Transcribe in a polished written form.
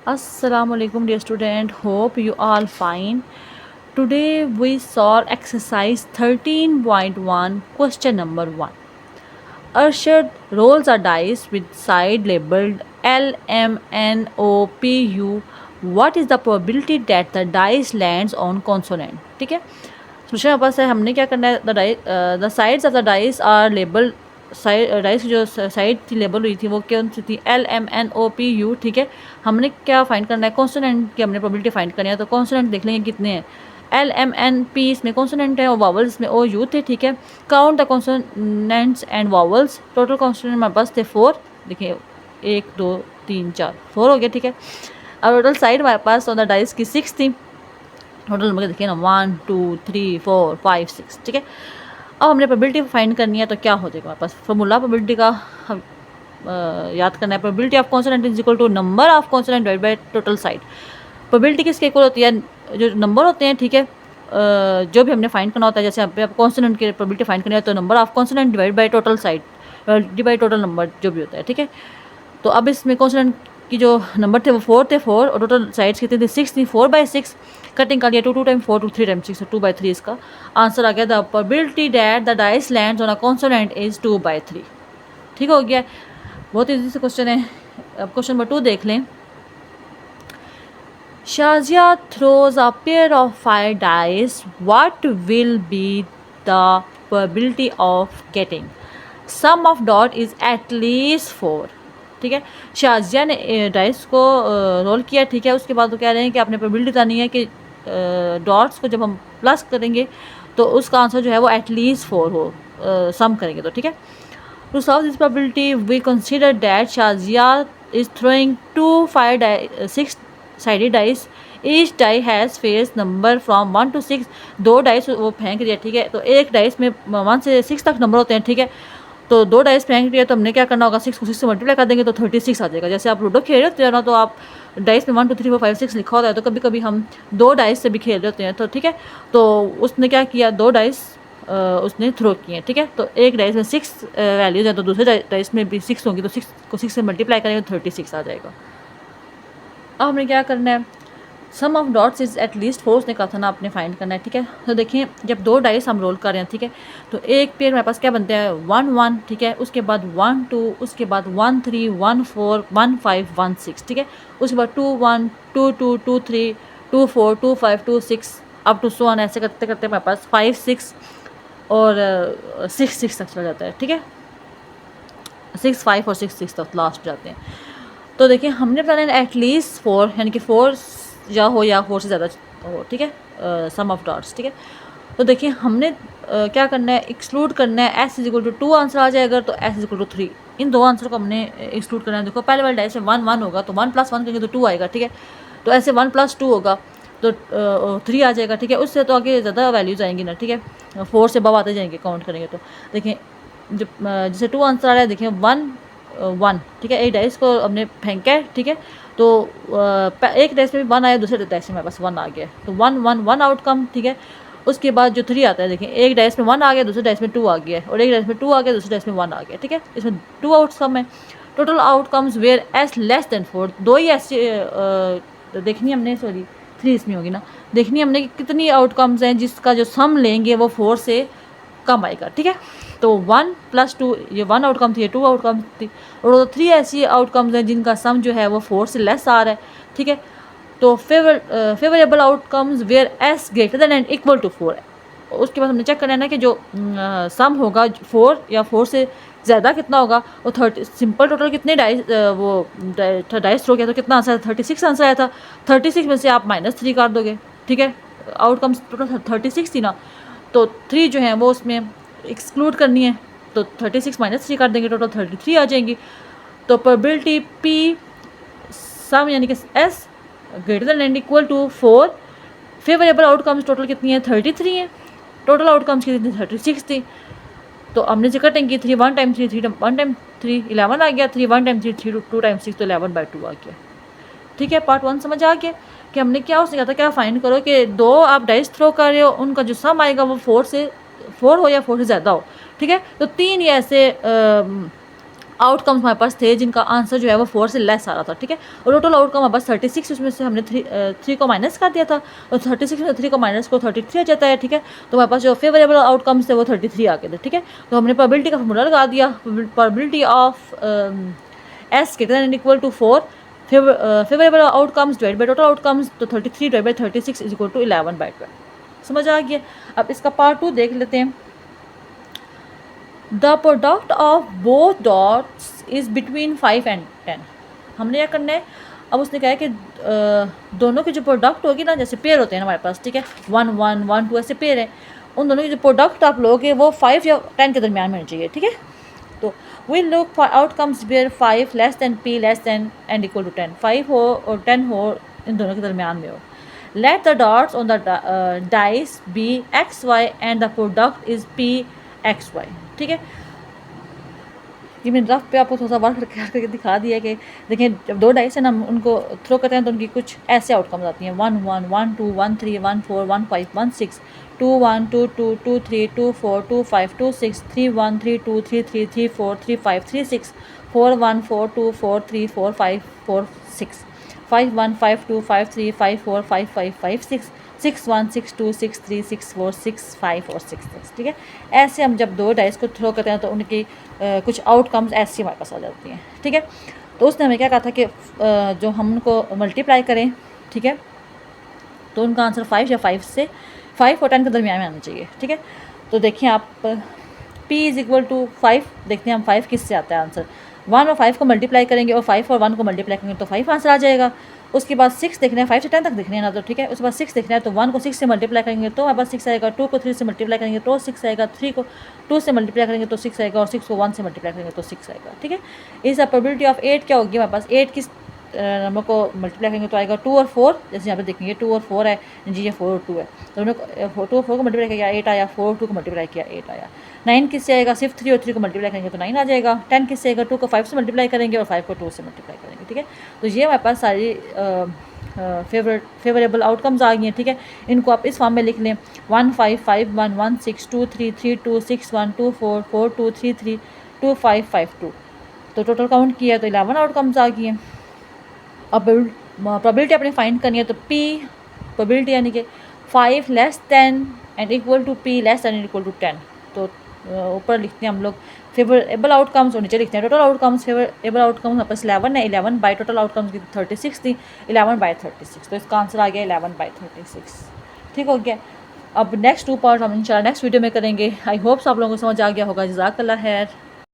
Assalamualaikum dear student, hope you all fine. Today we solve exercise 13.1 question number 1. Arshad rolls a dice with side labeled L, M, N, O, P, U. What is the probability that the dice lands on consonant? ठीक है, solution हमारे पास है. हमने क्या करना है, the sides of the dice are labelled. Dice की जो साइड थी लेबल हुई थी वो कौन सी थी? L, M, N, O, P, U. ठीक है, हमने क्या फाइंड करना है? कॉन्सोनेंट की हमने प्रोबेबिलिटी फाइंड करनी है. तो कॉन्सोनेंट देख लेंगे कितने हैं. L, M, N, P इसमें कॉन्सोनेंट है और वावल्स में O, U थे. ठीक है, count the consonants and vowels. Total consonant हमारे पास थे 4. देखिए 1 2 3 4 4 हो गया. ठीक है, और टोटल साइड हमारे पास ऑन द डाइस की 6 थी. टोटल नंबर देखिए ना 1 2 3 4 5 6. ठीक है, अब हमने प्रोबेबिलिटी फाइंड करनी है. तो क्या हो जाएगा हमारे पास? फॉर्मूला प्रोबेबिलिटी का हम याद करना है. Probability of consonant is equal to number of consonant divide by total side. Probability किसके इक्वल होती है? जो नंबर होते हैं. ठीक है, जो भी हमने फाइंड करना होता है, जैसे आप कॉन्सोनेंट की प्रोबेबिलिटी फाइंड करनी है तो number of consonant divide by total side divide total number जो भी होता है. ठीक है, तो अब इसमें कॉन्सोनेंट की जो नंबर थे वो 4 थे 4 और टोटल साइड्स कितने थे? 6 थी. 4/6 कटिंग कर लिया. 2 टाइम 4 2 3 टाइम 6 2/3 इसका आंसर आ गया. The probability that the dice lands on a consonant is 2/3. ठीक हो गया, बहुत ईजी से क्वेश्चन है. अब क्वेश्चन नंबर 2 देख लें. Shazia throws a pair of 5 dice. What will be the probability of getting? Sum of dot is at least 4. ठीक है, शाजिया ने डाइस को रोल किया. ठीक है, उसके बाद वो कह रहे हैं कि आपने प्रोबेबिलिटी बतानी है कि डॉट्स को जब हम प्लस करेंगे तो उसका आंसर जो है वो एटलीस्ट 4 हो, सम करेंगे तो. ठीक है, to solve this probability we consider that Shazia is throwing 6 sided dice. Each die has face number from 1 to 6. 2 dice वो फेंक दिया. ठीक है, तो एक डाइस में 1 से 6 तक नंबर होते हैं. ठीक है, तो 2 डाइस फेंक दिया तो हमने क्या करना होगा? 6 को 6 से मल्टीप्लाई कर देंगे तो 36 आ जाएगा. जैसे आप लूडो खेल रहे होते हैं ना, तो आप डाइस में 1 2 3 4 5 6 लिखा होता है, तो कभी कभी हम 2 डाइस से भी खेल रहे होते हैं. तो ठीक है, तो उसने क्या किया? 2 डाइस उसने थ्रो किए. ठीक है, तो एक डाइस में 6 वैल्यूज है तो दूसरे डाइस में भी 6 होंगी, तो 6 को 6 से मल्टीप्लाई करेंगे तो 36 आ जाएगा. अब हमें क्या करना है? सम ऑफ डॉट्स इज एटलीस्ट 4 उसने कहा था ना, आपने फाइंड करना है. ठीक है, तो देखिए जब 2 डाइस हम रोल कर रहे हैं. ठीक है, तो एक पेयर मेरे पास क्या बनते हैं? 1 1. ठीक है, उसके बाद 1 2, उसके बाद 1 3 1 4 1 5 1 6. ठीक है, उसके बाद 2 1 2 2 2 3 2 4 2 5 2 6 अप टू सो ऑन. ऐसे करते करते मेरे पास 5 6 और 6 6 तक चला जाता है. ठीक है, 6 5 और 6 6 तक लास्ट जाते हैं. तो देखिए हमने बताना है एटलीस्ट 4, यानी कि 4 या हो या 4 से ज़्यादा हो. ठीक है, सम ऑफ डॉट्स. ठीक है, तो देखिए हमने क्या करना है? एक्सक्लूड करना है. S is equal to 2 answer आ जाएगा, तो S इज इक्वल टू 3. इन 2 आंसर को हमने एक्सक्लूड करना है. देखो पहले वाले डाइस में 1 1 होगा, तो 1 + 1 करेंगे तो 2 आएगा. ठीक है, तो ऐसे 1 + 2 होगा तो 3 आ जाएगा. ठीक है, उससे तो आगे ज़्यादा वैल्यूज़ आएंगी ना. ठीक है, 4 से अब आते जाएंगे काउंट करेंगे तो. देखिए जब जैसे 2 आंसर आ रहा है, देखिए 1 1. ठीक है, एक डाइस को हमने फेंका है. ठीक है, तो एक डाइस में भी 1 आया, दूसरे डाइस में हमारे पास 1 आ गया, तो 1 1 1 आउटकम. ठीक है, उसके बाद जो 3 आता है, देखिए एक डाइस में 1 आ गया, दूसरे डाइस में 2 आ गया, और एक डाइस में 2 आ गया, दूसरे डाइस में 1 आ गया. ठीक है, इसमें 2 आउटकम है. Total outcomes where S less than 4. 2 ही ऐसे देखनी हमने, सॉरी 3 इसमें होगी ना. देखनी हमने कि कितनी आउटकम्स हैं जिसका जो सम लेंगे वो 4 से कम आएगा. ठीक है, तो 1 + 2 ये 1 आउटकम थी, ये 2 आउटकम थी, और 3 ऐसी आउटकम्स हैं जिनका सम जो है वो 4 से लेस आ रहा है. ठीक है, तो favourable outcomes where S greater than and equal to 4. उसके बाद हमने चेक करना है ना कि जो सम होगा 4 या 4 से ज़्यादा कितना होगा. वो 30 सिंपल टोटल कितने डाइस वो डाइस थ्रो किया तो कितना आंसर है? 36 आंसर आया था. 36 में से आप -3 कर दोगे. ठीक है, आउटकम्स टोटल 36 थी ना, तो 3 जो है वो उसमें एक्सक्लूड करनी है, तो 36 -3 कर देंगे, टोटल 33 आ जाएंगी. तो प्रोबेबिलिटी P सम यानी कि S greater than and equal to 4. Favourable outcomes total कितनी है? 33 है. टोटल आउटकम्स कितनी थी? 36 थी. तो हमने जो कटिंग की 3 1 टाइम 3 3 1 टाइम 3 11 आ गया. 3 1 टाइम 3 3 2 टाइम 6 तो 11/2 आ गया. ठीक है, पार्ट 1 समझ आ गया कि हमने क्या उसने कहा था, क्या फाइंड करो कि 2 आप डाइस थ्रो कर रहे हो, उनका जो सम आएगा वो 4 हो या 4 से ज़्यादा हो. ठीक है, तो 3 ये ऐसे आउटकम्स हमारे पास थे जिनका आंसर जो है वो 4 से लेस आ रहा था, ठीक है। और टोटल आउटकम हमारे पास 36, उसमें से हमने 3 को माइनस कर दिया था, और 36 में 3 को माइनस को 33 आ जाता है, ठीक है। तो हमारे पास जो फेवरेबल आउटकम्स थे वो 33 आ गए थे, ठीक है। तो हमने प्रोबेबिलिटी का फॉर्मूला लगा दिया, probability of S greater than equal to 4 favourable outcomes divide by total outcomes, तो 33 divide by 36 is equal to 11/12। समझ आ गया। अब इसका पार्ट 2 देख लेते हैं। The product of both dots is between 5 and 10। हमने क्या करना है, अब उसने कहा है कि दोनों की जो प्रोडक्ट होगी ना, जैसे पेयर होते हैं हमारे पास, ठीक है, 1 1 1 2 ऐसे पेयर है, उन दोनों की जो प्रोडक्ट आप लोगे वो 5 या 10 के दरमियान में होनी चाहिए, ठीक है। तो we look for outcomes where 5 less than p less than and equal to 10, 5 हो और 10 हो, इन दोनों के दरमियान में हो। Let the dots on the dice be X Y and the product is p X Y, ठीक है। ये मैंने रफ पे आपको थोड़ा सा वर्क करके दिखा दिया कि देखें, जब 2 डाइस है ना, हम उनको थ्रो करते हैं तो उनकी कुछ ऐसे आउटकम्स आती हैं, 1 1 1 2 1 3 1 4 1 5 1 6 2 1 2 2 2 3 2 4 2 5 2 6 3 1 3 2 3 3 3 4 3 5 3 6 4 1 4 2 4 3 4 5 4 6 5 1 5 2 5 3 5 4 5 5 5 6 6 1 6 2 6 3 6 4 6 5 और 6 6, ठीक है। ऐसे हम जब 2 डाइस को थ्रो करते हैं तो उनकी कुछ आउटकम्स ऐसी हमारे पास आ जाती हैं, ठीक है। तो उसने हमें क्या कहा था कि जो हम उनको मल्टीप्लाई करें, ठीक है, तो उनका आंसर 5 या 5 और 10 के दरमियान में आना चाहिए, ठीक है। तो देखिए आप p इज़ इक्वल टू 5, देखते हैं हम 5 किससे आता है आंसर। 1 और 5 को मल्टीप्लाई करेंगे और 5 और 1 को मल्टीप्लाई करेंगे तो 5 आंसर आ जाएगा। उसके बाद 6 देखना है, 5 से 10 तक देखना है ना, तो ठीक है। उसके बाद 6 देखना है, तो 1 को 6 से मल्टीप्लाई करेंगे तो हमारे पास 6 आएगा, 2 को 3 से मल्टीप्लाई करेंगे तो 6 आएगा, 3 को 2 से मल्टीप्लाई करेंगे तो 6 आएगा, और 6 को 1 से मल्टीप्लाई करेंगे तो 6 आएगा, ठीक है। इस प्रोबेबिलिटी ऑफ 8 क्या होगी हमारे पास, 8 किस नंबर को मल्टीप्लाई करेंगे तो आएगा 2 और 4, जैसे यहाँ पे देखेंगे 2 और 4 है जी, ये 4 और 2 है, तो उन्होंने 2 और 4 को मल्टीप्लाई किया 8 आया, 4 और 2 को मल्टीप्लाई किया 8 आया। 9 किससे आएगा, सिर्फ 3 और 3 को मल्टीप्लाई करेंगे तो 9 आ जाएगा। 10 किससे आएगा, 2 को 5 से मल्टीप्लाई करेंगे और 5 को 2 से मल्टीप्लाई करेंगे, ठीक है। तो ये हमारे पास सारी फेवरेबल आउटकम्स आ गई हैं, ठीक है। इनको आप इस फॉर्म में लिख लें, 1 5 5 1 1 6 2 3 3 2 6 1 2 4 4 2 3 3 2 5 5 2। तो टोटल काउंट किया तो 11 आउटकम्स आ गई हैं। अब प्रोबेबिलिटी आपने फाइंड करनी है, तो p प्रोबेबिलिटी यानी कि 5 less than and equal to p less than and equal to 10। तो ऊपर लिखते हैं हम लोग फेवरेबल आउटकम्स और नीचे लिखते हैं टोटल आउटकम्स। फेवरेबल आउटकम्स हमारे पास 11 है, 11 बाई टोटल आउटकम्स की 36 थी, 11/36, तो इसका आंसर आ गया 11/36, ठीक हो गया। अब नेक्स्ट 2 पार्ट हम इंशाल्लाह नेक्स्ट वीडियो में करेंगे। आई होप्स आप लोगों को समझ आ गया होगा। जज़ाकल्लाह खैर।